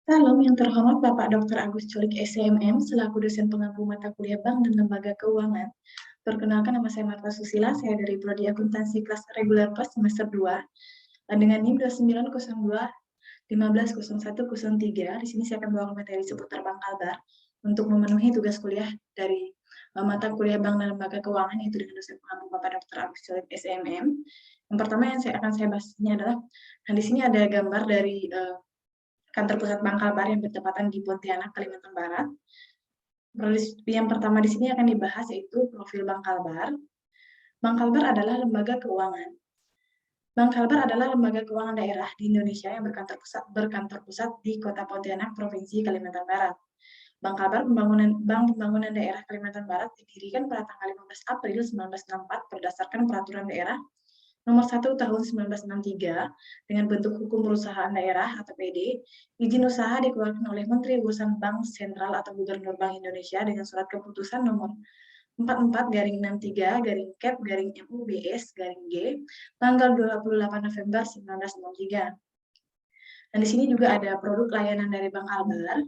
Salam yang terhormat Bapak Dr. Agus Colik SCMM selaku dosen pengampu mata kuliah Bank dan Lembaga Keuangan. Perkenalkan, nama saya Marta Susila, saya dari Prodi Akuntansi kelas reguler plus semester 2 dengan NIM 2902-150103. Di sini saya akan membawakan materi seputar Bank Kalbar untuk memenuhi tugas kuliah dari mata kuliah Bank dan Lembaga Keuangan, yaitu dengan dosen pengampu Bapak Dr. Agus Colik SCMM. Yang pertama yang akan saya bahas ini adalah, di sini ada gambar dari kantor pusat Bank Kalbar yang bertepatan di Pontianak, Kalimantan Barat. Yang pertama di sini akan dibahas yaitu profil Bank Kalbar. Bank Kalbar adalah lembaga keuangan. Bank Kalbar adalah lembaga keuangan daerah di Indonesia yang berkantor pusat di Kota Pontianak, Provinsi Kalimantan Barat. Bank Kalbar Bank Pembangunan Daerah Kalimantan Barat didirikan pada tanggal 15 April 1964 berdasarkan Peraturan Daerah Nomor 1 Tahun 1963 dengan bentuk hukum perusahaan daerah atau PD. Izin usaha dikeluarkan oleh Menteri Urusan Bank Sentral atau Gubernur Bank Indonesia dengan surat keputusan nomor 44-3-Cap-MUBS-G tanggal 28 November 1963. Dan di sini juga ada produk layanan dari Bank Kalbar.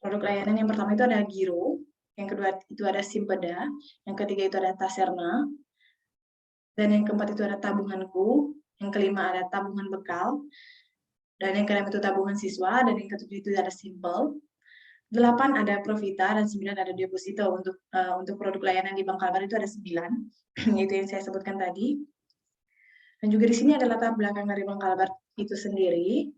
Produk layanan yang pertama itu ada Giro, yang kedua itu ada Simpeda, yang ketiga itu ada Taserna, dan yang keempat itu ada tabunganku, yang kelima ada tabungan bekal, dan yang keenam itu tabungan siswa, dan yang ketujuh itu ada Simple. 8 ada Profita, dan 9 ada Deposito. Untuk produk layanan di Bank Kalbar itu ada 9, yaitu yang saya sebutkan tadi. Dan juga di sini ada latar belakang dari Bank Kalbar itu sendiri.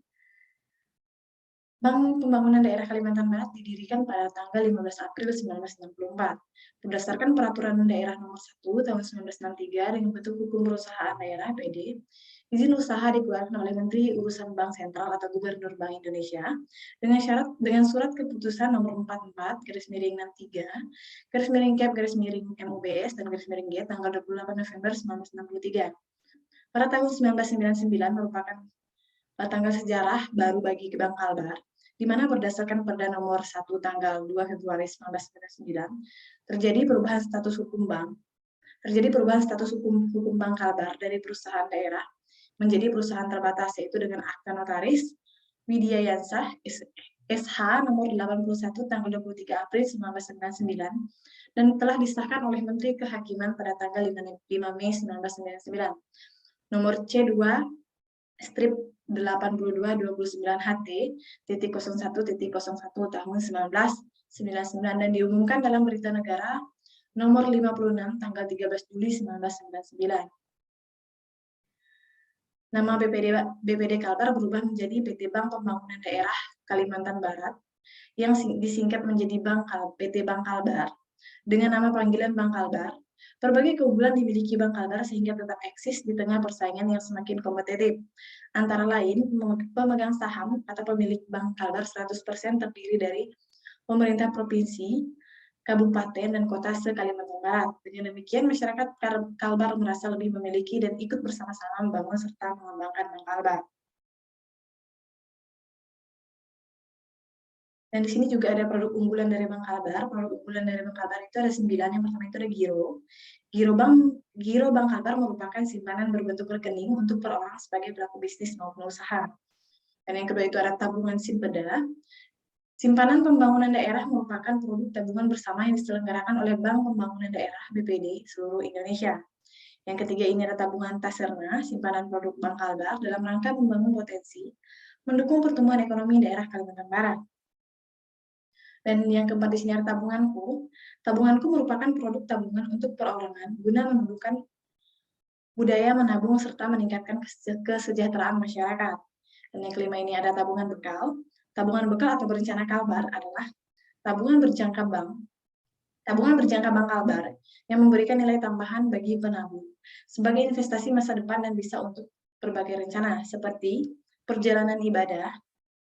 Bank Pembangunan Daerah Kalimantan Barat didirikan pada tanggal 15 April 1964 berdasarkan Peraturan Daerah Nomor 1 Tahun 1963 dengan bentuk hukum perusahaan daerah PD. Izin usaha dikeluarkan oleh Menteri Urusan Bank Sentral atau Gubernur Bank Indonesia dengan surat keputusan nomor 44-3-Cap-MUBS dan -G tanggal 28 November 1963. Pada tahun 1999 merupakan tanggal sejarah baru bagi Bank Kalbar, di mana berdasarkan Perda Nomor 1 tanggal 2 Februari 1999 terjadi perubahan status hukum bank. Hukum Bank Kalbar dari perusahaan daerah menjadi perusahaan terbatas, yaitu dengan akta notaris Widya Yansah SH nomor 81 tanggal 23 April 1999 dan telah disahkan oleh Menteri Kehakiman pada tanggal 5 Mei 1999. Nomor C2 strip 8229HT.01.01 tahun 1999 dan diumumkan dalam Berita Negara nomor 56 tanggal 13 Juli 1999. Nama BPD Kalbar berubah menjadi PT Bank Pembangunan Daerah Kalimantan Barat yang disingkat menjadi PT Bank Kalbar dengan nama panggilan Bank Kalbar. Berbagai keunggulan dimiliki Bank Kalbar sehingga tetap eksis di tengah persaingan yang semakin kompetitif. Antara lain, pemegang saham atau pemilik Bank Kalbar 100% terdiri dari pemerintah provinsi, kabupaten, dan kota se-Kalimantan Barat. Dengan demikian, masyarakat Kalbar merasa lebih memiliki dan ikut bersama-sama membangun serta mengembangkan Bank Kalbar. Dan di sini juga ada produk unggulan dari Bank Kalbar. Produk unggulan dari Bank Kalbar itu ada 9. Yang pertama itu ada Giro. Giro Bank Kalbar merupakan simpanan berbentuk rekening untuk per orang sebagai pelaku bisnis maupun usaha. Dan yang kedua itu ada tabungan Simpeda. Simpanan pembangunan daerah merupakan produk tabungan bersama yang diselenggarakan oleh Bank Pembangunan Daerah BPD seluruh Indonesia. Yang ketiga ini ada tabungan Taserna, simpanan produk Bank Kalbar dalam rangka membangun potensi, mendukung pertumbuhan ekonomi daerah Kalimantan Barat. Dan yang keempat di sini ada tabunganku. Tabunganku merupakan produk tabungan untuk perorangan guna menumbuhkan budaya menabung serta meningkatkan kesejahteraan masyarakat. Dan yang kelima ini ada tabungan bekal. Tabungan bekal atau berencana Kalbar adalah tabungan berjangka bank Kalbar yang memberikan nilai tambahan bagi penabung sebagai investasi masa depan dan bisa untuk berbagai rencana seperti perjalanan ibadah,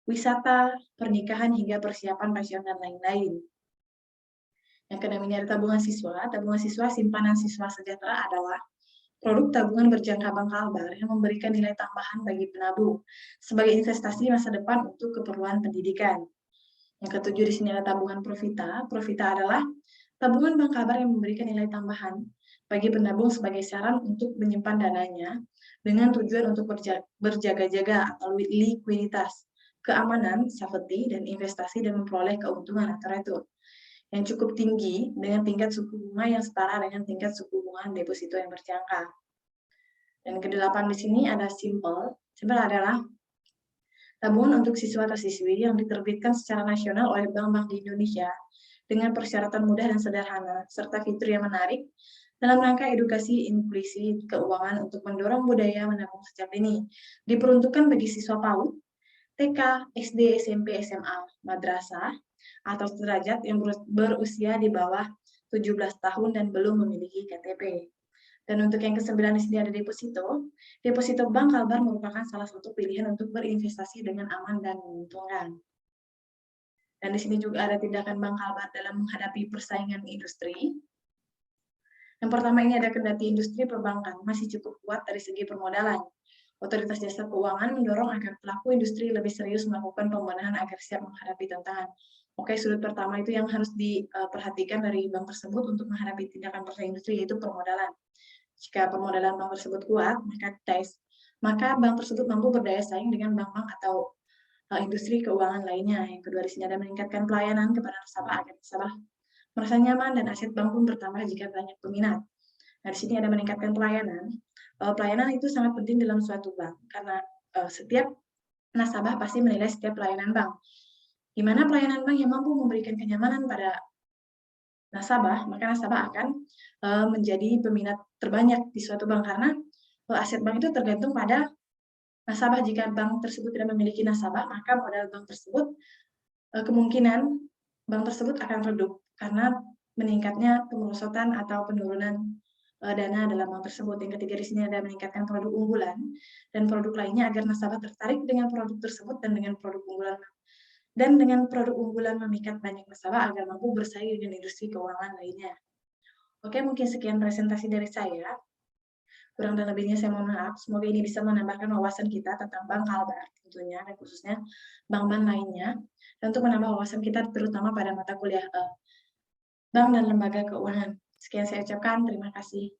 wisata, pernikahan, hingga persiapan pensiun dan lain-lain. Yang keenam ini ada tabungan siswa. Tabungan siswa simpanan siswa sejahtera adalah produk tabungan berjangka Bank Kalbar yang memberikan nilai tambahan bagi penabung sebagai investasi masa depan untuk keperluan pendidikan. Yang ketujuh di sini ada tabungan Profita. Profita adalah tabungan Bank Kalbar yang memberikan nilai tambahan bagi penabung sebagai saran untuk menyimpan dananya dengan tujuan untuk berjaga-jaga atau likuiditas keamanan, safety, dan investasi dan memperoleh keuntungan atau return yang cukup tinggi dengan tingkat suku bunga yang setara dengan tingkat suku bunga deposito yang berjangka. Dan kedelapan di sini ada simple. Simple adalah tabungan untuk siswa atau siswi yang diterbitkan secara nasional oleh bank-bank di Indonesia dengan persyaratan mudah dan sederhana, serta fitur yang menarik dalam rangka edukasi inklusi keuangan untuk mendorong budaya menabung sejak dini. Diperuntukkan bagi siswa PAUD, TK, SD, SMP, SMA, madrasah, atau sederajat yang berusia di bawah 17 tahun dan belum memiliki KTP. Dan untuk yang ke-9 di sini ada deposito. Deposito Bank Kalbar merupakan salah satu pilihan untuk berinvestasi dengan aman dan menguntungkan. Dan di sini juga ada tindakan Bank Kalbar dalam menghadapi persaingan industri. Yang pertama ini ada kendati industri perbankan masih cukup kuat dari segi permodalan. Otoritas Jasa Keuangan mendorong agar pelaku industri lebih serius melakukan pembenahan agar siap menghadapi tantangan. Oke, sudut pertama itu yang harus diperhatikan dari bank tersebut untuk menghadapi tindakan persaingan industri yaitu permodalan. Jika permodalan bank tersebut kuat, maka bank tersebut mampu berdaya saing dengan bank-bank atau industri keuangan lainnya. Yang kedua, di sini ada meningkatkan pelayanan kepada nasabah agar nasabah merasa nyaman dan aset bank pun bertambah jika banyak peminat. Nah, di sini ada meningkatkan pelayanan. Pelayanan itu sangat penting dalam suatu bank karena setiap nasabah pasti menilai setiap pelayanan bank. Di mana pelayanan bank yang mampu memberikan kenyamanan pada nasabah, maka nasabah akan menjadi peminat terbanyak di suatu bank karena aset bank itu tergantung pada nasabah. Jika bank tersebut tidak memiliki nasabah, maka modal bank tersebut kemungkinan bank tersebut akan redup karena meningkatnya pemerosotan atau penurunan dana dalam bank tersebut. Yang ketiga di sini ada meningkatkan produk unggulan dan produk lainnya agar nasabah tertarik dengan produk tersebut dan dengan produk unggulan memikat banyak nasabah agar mampu bersaing dengan industri keuangan lainnya. Oke, mungkin sekian presentasi dari saya. Kurang dan lebihnya saya mohon maaf. Semoga ini bisa menambahkan wawasan kita tentang Bank Kalbar tentunya, dan khususnya bank-bank lainnya. Dan untuk menambah wawasan kita terutama pada mata kuliah bank dan lembaga keuangan. Sekian saya ucapkan, terima kasih.